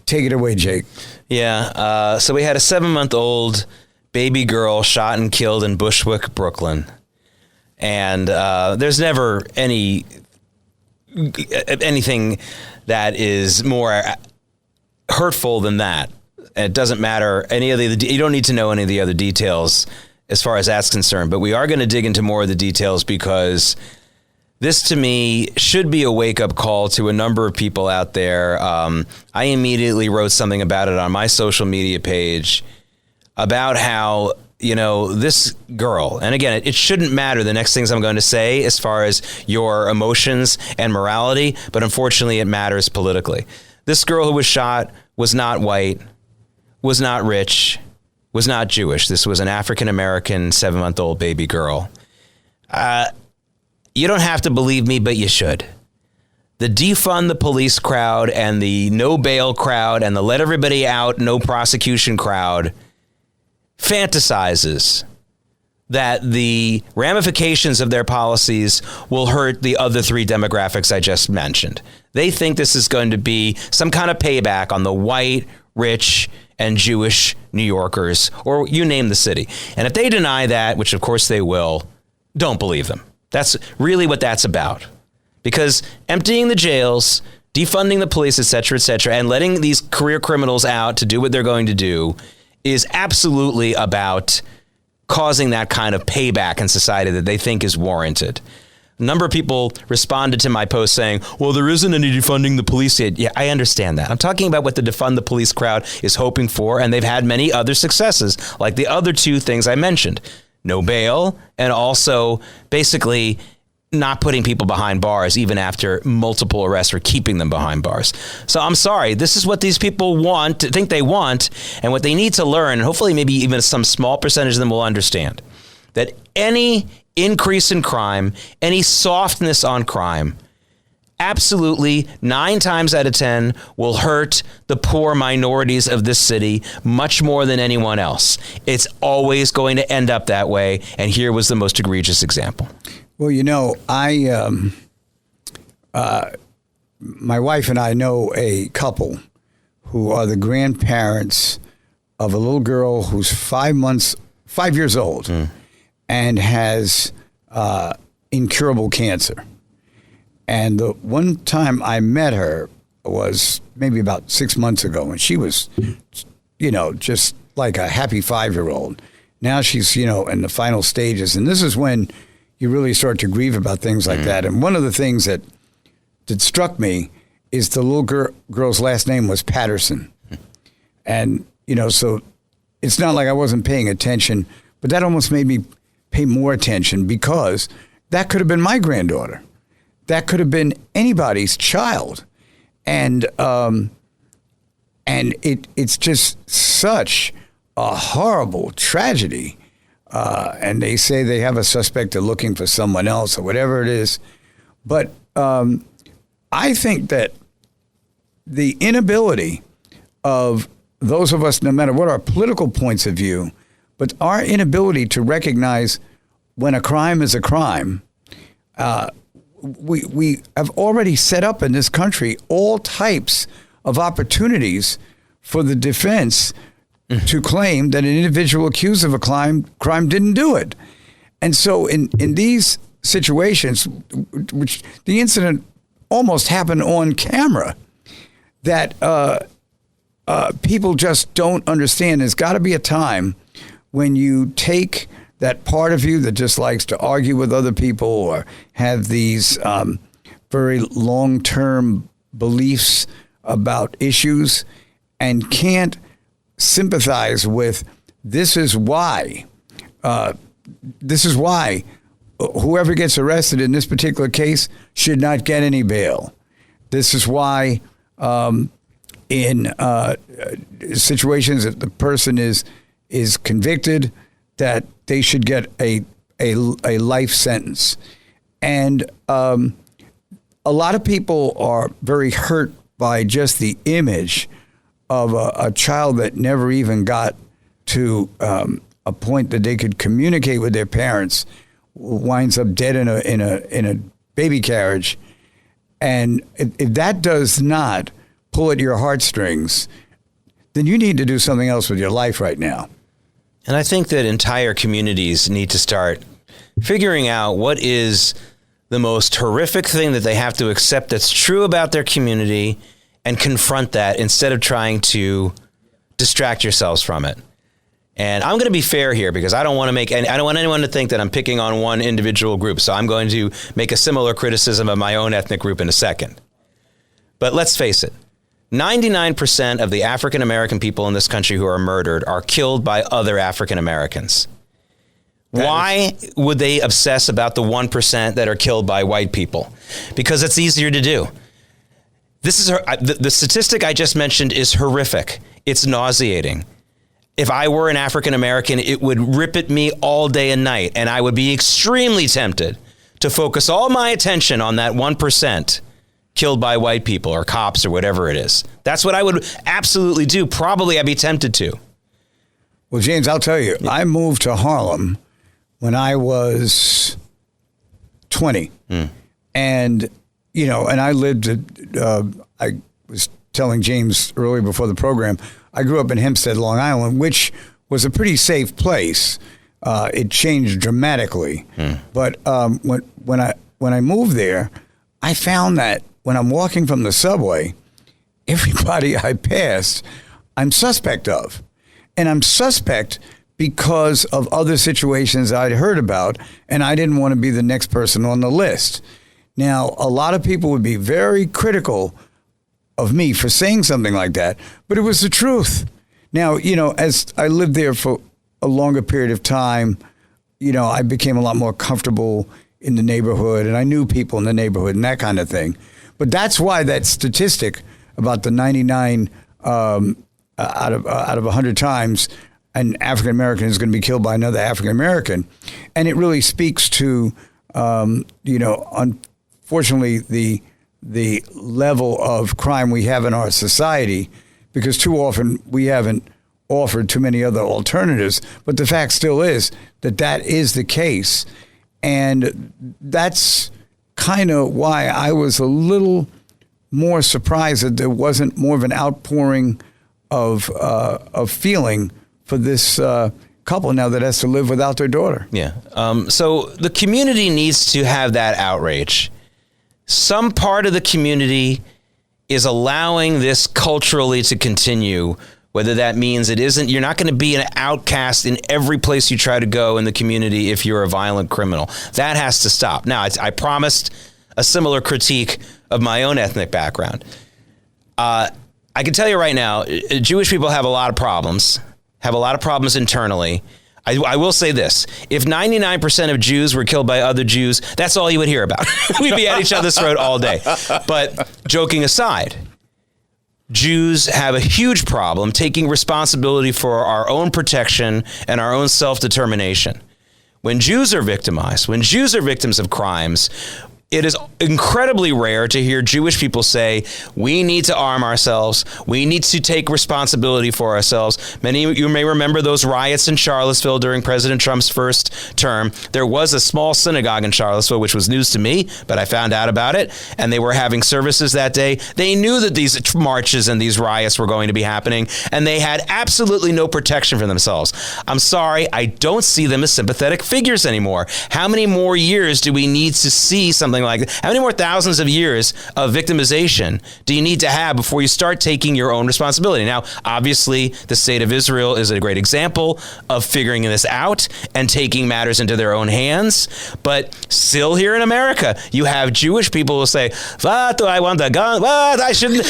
Take it away, Jake. Yeah, so we had a 7-month-old baby girl shot and killed in Bushwick, Brooklyn. And there's never anything that is more hurtful than that. It doesn't matter you don't need to know any of the other details as far as that's concerned. But we are going to dig into more of the details because this, to me, should be a wake-up call to a number of people out there. I immediately wrote something about it on my social media page about how, this girl, and again, it shouldn't matter the next things I'm going to say as far as your emotions and morality, but unfortunately it matters politically. This girl who was shot was not white, was not rich, was not Jewish. This was an African-American 7-month-old baby girl. You don't have to believe me, but you should. The defund the police crowd and the no bail crowd and the let everybody out, no prosecution crowd fantasizes that the ramifications of their policies will hurt the other three demographics I just mentioned. They think this is going to be some kind of payback on the white, rich, and Jewish New Yorkers, or you name the city. And if they deny that, which of course they will, don't believe them. That's really what that's about. Because emptying the jails, defunding the police, et cetera, and letting these career criminals out to do what they're going to do is absolutely about causing that kind of payback in society that they think is warranted. A number of people responded to my post saying, well, there isn't any defunding the police yet. Yeah, I understand that. I'm talking about what the defund the police crowd is hoping for, and they've had many other successes, like the other two things I mentioned. No bail, and also basically not putting people behind bars even after multiple arrests or keeping them behind bars. So I'm sorry, this is what these people think they want, and what they need to learn, and hopefully maybe even some small percentage of them will understand, that any increase in crime, any softness on crime, absolutely 9 times out of 10 will hurt the poor minorities of this city much more than anyone else. It's always going to end up that way, and here was the most egregious example. Well, my wife and I know a couple who are the grandparents of a little girl who's 5 years old and has incurable cancer. And the one time I met her was maybe about 6 months ago, and she was, just like a happy 5-year-old. Now she's, in the final stages. And this is when you really start to grieve about things like that. And one of the things that struck me is the little girl's last name was Paterson. And, so it's not like I wasn't paying attention, but that almost made me pay more attention because that could have been my granddaughter. That could have been anybody's child. And it's just such a horrible tragedy. And they say they have a suspect, they're looking for someone else or whatever it is. But I think that the inability of those of us, no matter what our political points of view, but our inability to recognize when a crime is a crime, we have already set up in this country all types of opportunities for the defense to claim that an individual accused of a crime didn't do it. And so in these situations, which the incident almost happened on camera, that people just don't understand. There's got to be a time when you take that part of you that just likes to argue with other people or have these very long-term beliefs about issues and can't sympathize with this is why this is why whoever gets arrested in this particular case should not get any bail. This is why in situations that the person is convicted, that they should get a life sentence. And a lot of people are very hurt by just the image of a child that never even got to a point that they could communicate with their parents, winds up dead in a baby carriage. And if that does not pull at your heartstrings, then you need to do something else with your life right now. And I think that entire communities need to start figuring out what is the most horrific thing that they have to accept that's true about their community and confront that instead of trying to distract yourselves from it. And I'm going to be fair here because I don't want anyone to think that I'm picking on one individual group. So I'm going to make a similar criticism of my own ethnic group in a second. But let's face it, 99% of the African American people in this country who are murdered are killed by other African Americans. Why would they obsess about the 1% that are killed by white people? Because it's easier to do. This is the statistic I just mentioned is horrific. It's nauseating. If I were an African American, it would rip at me all day and night, and I would be extremely tempted to focus all my attention on that 1% killed by white people or cops or whatever it is. That's what I would absolutely do. Probably I'd be tempted to. Well, James, I'll tell you, I moved to Harlem when I was 20. And, you know, and I lived, I was telling James earlier before the program, I grew up in Hempstead, Long Island, which was a pretty safe place. It changed dramatically. But when I moved there, I found that when I'm walking from the subway, everybody I passed, I'm suspect of. And I'm suspect because of other situations I'd heard about, and I didn't want to be the next person on the list. Now, a lot of people would be very critical of me for saying something like that, but it was the truth. Now, you know, as I lived there for a longer period of time, you know, I became a lot more comfortable in the neighborhood, and I knew people in the neighborhood and that kind of thing. But that's why that statistic about the 99 out of 100 times an African American is going to be killed by another African American, and it really speaks to, you know, unfortunately the level of crime we have in our society, because too often we haven't offered too many other alternatives. But the fact still is that is the case, and that's kind of why I was a little more surprised that there wasn't more of an outpouring of feeling for this couple now that has to live without their daughter. Yeah. So the community needs to have that outrage. Some part of the community is allowing this culturally to continue, whether that means you're not going to be an outcast in every place you try to go in the community if you're a violent criminal. That has to stop. Now, I promised a similar critique of my own ethnic background. I can tell you right now, Jewish people have a lot of problems internally. I will say this. If 99% of Jews were killed by other Jews, that's all you would hear about. We'd be at each other's throat all day. But joking aside, Jews have a huge problem taking responsibility for our own protection and our own self-determination. When Jews are victimized, when Jews are victims of crimes, it is incredibly rare to hear Jewish people say, we need to arm ourselves. We need to take responsibility for ourselves. Many of you may remember those riots in Charlottesville during President Trump's first term. There was a small synagogue in Charlottesville, which was news to me, but I found out about it, and they were having services that day. They knew that these marches and these riots were going to be happening, and they had absolutely no protection for themselves. I'm sorry, I don't see them as sympathetic figures anymore. How many more years do we need to see something like that? How many more thousands of years of victimization do you need to have before you start taking your own responsibility? Now, obviously, the state of Israel is a great example of figuring this out and taking matters into their own hands. But still here in America, you have Jewish people who say, what do I want a gun? What? I shouldn't.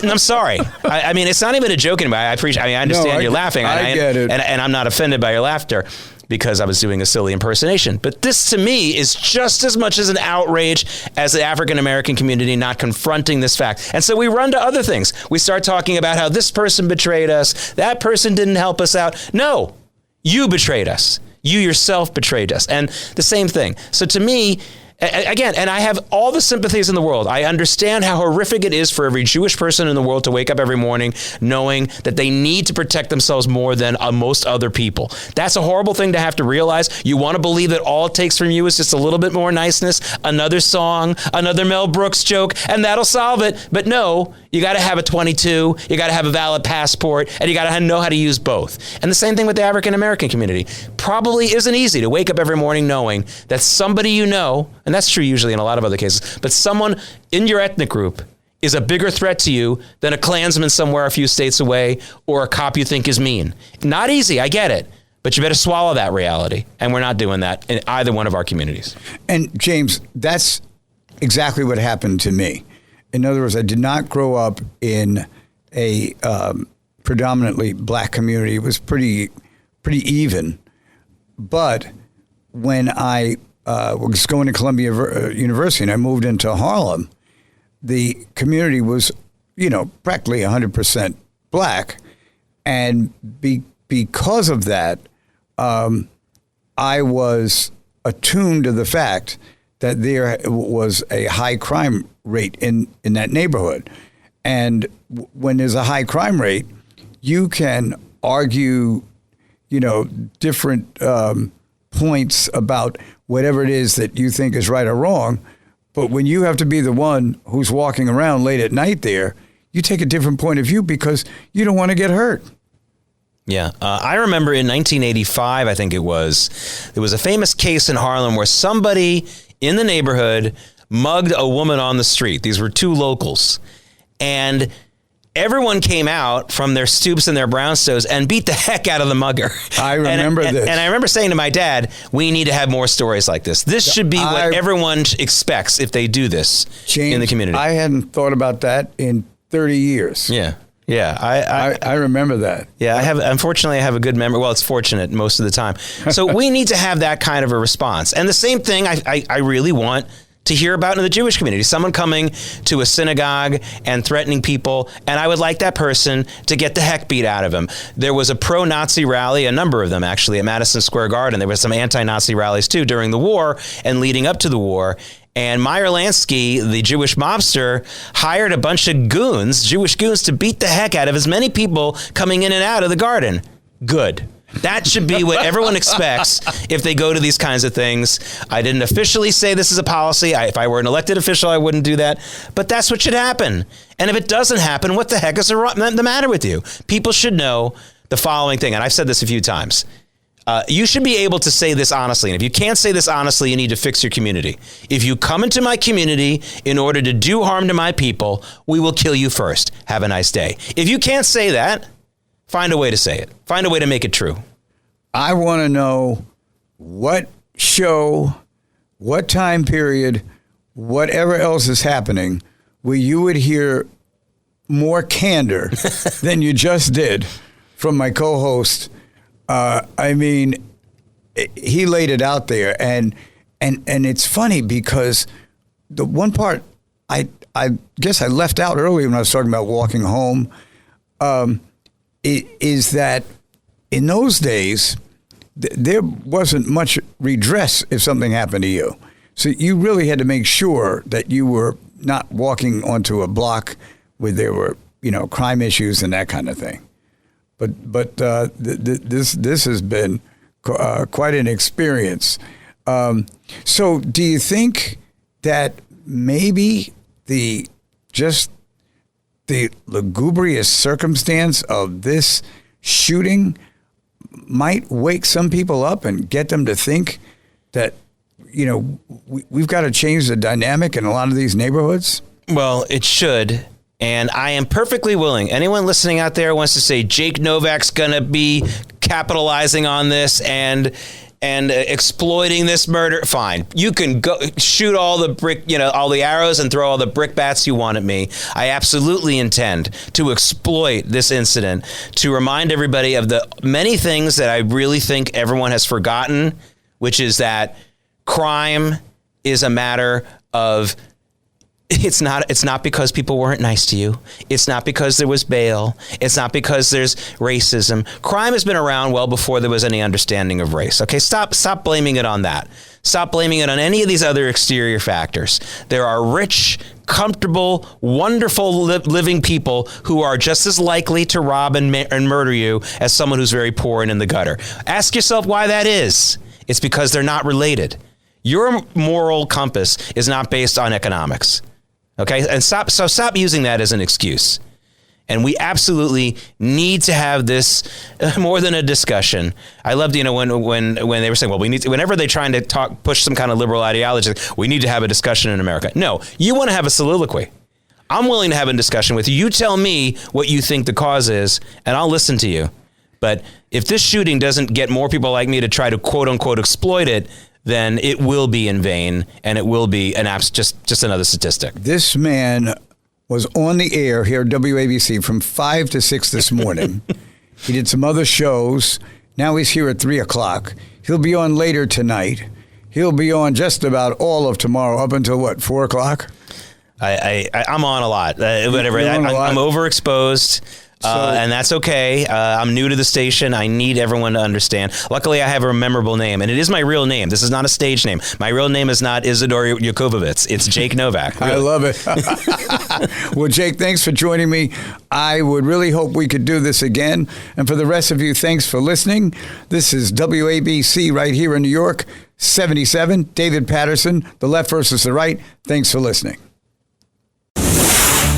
I'm sorry. I mean, it's not even a joke anymore. I understand you're laughing. I get it. And I'm not offended by your laughter. because I was doing a silly impersonation. But this, to me, is just as much as an outrage as the African-American community not confronting this fact. And so we run to other things. We start talking about how this person betrayed us, that person didn't help us out. No, you betrayed us. You yourself betrayed us. And the same thing. So to me, again, and I have all the sympathies in the world. I understand how horrific it is for every Jewish person in the world to wake up every morning knowing that they need to protect themselves more than most other people. That's a horrible thing to have to realize. You want to believe that all it takes from you is just a little bit more niceness, another song, another Mel Brooks joke, and that'll solve it. But no, you got to have a 22, you got to have a valid passport, and you got to know how to use both. And the same thing with the African-American community. Probably isn't easy to wake up every morning knowing that somebody you know, and that's true usually in a lot of other cases, but someone in your ethnic group is a bigger threat to you than a Klansman somewhere a few states away or a cop you think is mean. Not easy, I get it, but you better swallow that reality. And we're not doing that in either one of our communities. And James, that's exactly what happened to me. In other words, I did not grow up in a predominantly black community. It was pretty even. But when I was going to Columbia University and I moved into Harlem, the community was, practically 100% black. And because of that, I was attuned to the fact that there was a high crime rate in that neighborhood. And when there's a high crime rate, you can argue, different points about whatever it is that you think is right or wrong. But when you have to be the one who's walking around late at night there, you take a different point of view because you don't want to get hurt. Yeah. I remember in 1985, I think there was a famous case in Harlem where somebody in the neighborhood mugged a woman on the street. These were two locals. And everyone came out from their stoops and their brownstones and beat the heck out of the mugger. I remember this. And I remember saying to my dad, we need to have more stories like this. This should be what everyone expects if they do this in the community. I hadn't thought about that in 30 years. Yeah. Yeah, I remember that. Yeah, unfortunately, I have a good memory. Well, it's fortunate most of the time. So we need to have that kind of a response. And the same thing I really want to hear about in the Jewish community. Someone coming to a synagogue and threatening people, and I would like that person to get the heck beat out of him. There was a pro-Nazi rally, a number of them actually, at Madison Square Garden. There were some anti-Nazi rallies too during the war and leading up to the war. And Meyer Lansky, the Jewish mobster, hired a bunch of goons, Jewish goons, to beat the heck out of as many people coming in and out of the garden. Good. That should be what everyone expects if they go to these kinds of things. I didn't officially say this is a policy. If I were an elected official, I wouldn't do that. But that's what should happen. And if it doesn't happen, what the heck is the matter with you? People should know the following thing, and I've said this a few times. You should be able to say this honestly. And if you can't say this honestly, you need to fix your community. If you come into my community in order to do harm to my people, we will kill you first. Have a nice day. If you can't say that, find a way to say it. Find a way to make it true. I want to know what show, what time period, whatever else is happening, where you would hear more candor than you just did from my co-host. I mean, he laid it out there, and it's funny because the one part I guess I left out earlier when I was talking about walking home is that in those days there wasn't much redress if something happened to you, so you really had to make sure that you were not walking onto a block where there were crime issues and that kind of thing. But this has been quite an experience. So do you think that maybe the lugubrious circumstance of this shooting might wake some people up and get them to think that, we've got to change the dynamic in a lot of these neighborhoods? Well, it should. And I am perfectly willing. Anyone listening out there wants to say Jake Novak's going to be capitalizing on this and and exploiting this murder, fine. You can go shoot all the arrows and throw all the brickbats you want at me. I absolutely intend to exploit this incident to remind everybody of the many things that I really think everyone has forgotten, which is that crime is a matter of it's not because people weren't nice to you. It's not because there was bail. It's not because there's racism. Crime has been around well before there was any understanding of race. Okay, stop blaming it on that. Stop blaming it on any of these other exterior factors. There are rich, comfortable, wonderful living people who are just as likely to rob and murder you as someone who's very poor and in the gutter. Ask yourself why that is. It's because they're not related. Your moral compass is not based on economics. Okay, and stop using that as an excuse. And we absolutely need to have this more than a discussion. I loved, when they were saying, well, we need to, whenever they're trying to push some kind of liberal ideology, we need to have a discussion in America. No, you want to have a soliloquy. I'm willing to have a discussion with you. You tell me what you think the cause is, and I'll listen to you. But if this shooting doesn't get more people like me to try to quote unquote exploit it, then it will be in vain, and it will be just another statistic. This man was on the air here at WABC from 5 to 6 this morning. He did some other shows. Now he's here at 3 o'clock. He'll be on later tonight. He'll be on just about all of tomorrow up until, 4 o'clock? I'm on a lot. Whatever. I'm overexposed. And that's okay. I'm new to the station. I need everyone to understand. Luckily, I have a memorable name, and it is my real name. This is not a stage name. My real name is not Isidore Yakovovitz. It's Jake Novak. Really. I love it. Well, Jake, thanks for joining me. I would really hope we could do this again. And for the rest of you, thanks for listening. This is WABC right here in New York, 77. David Paterson, the left versus the right. Thanks for listening.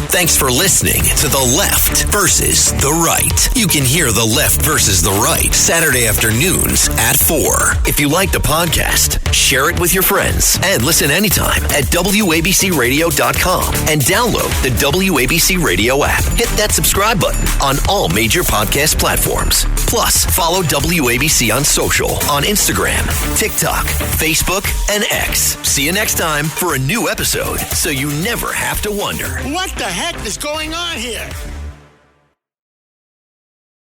Thanks for listening to The Left versus the Right. You can hear The Left versus the Right Saturday afternoons at 4. If you like the podcast, share it with your friends and listen anytime at WABCRadio.com and download the WABC Radio app. Hit that subscribe button on all major podcast platforms. Plus, follow WABC on social on Instagram, TikTok, Facebook, and X. See you next time for a new episode so you never have to wonder. What the heck is going on here?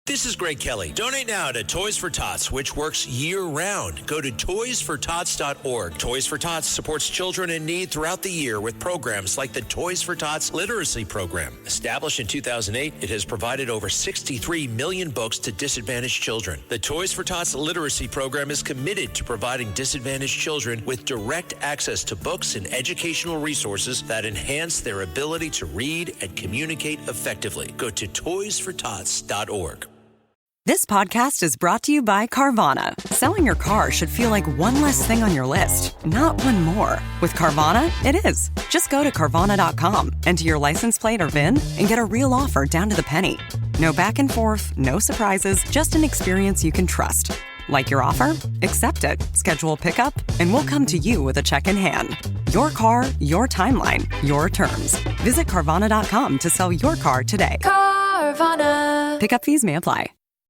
This is Greg Kelly. Donate now to Toys for Tots, which works year-round. Go to toysfortots.org. Toys for Tots supports children in need throughout the year with programs like the Toys for Tots Literacy Program. Established in 2008, it has provided over 63 million books to disadvantaged children. The Toys for Tots Literacy Program is committed to providing disadvantaged children with direct access to books and educational resources that enhance their ability to read and communicate effectively. Go to toysfortots.org. This podcast is brought to you by Carvana. Selling your car should feel like one less thing on your list, not one more. With Carvana, it is. Just go to Carvana.com, enter your license plate or VIN, and get a real offer down to the penny. No back and forth, no surprises, just an experience you can trust. Like your offer? Accept it. Schedule pickup, and we'll come to you with a check in hand. Your car, your timeline, your terms. Visit Carvana.com to sell your car today. Carvana. Pickup fees may apply.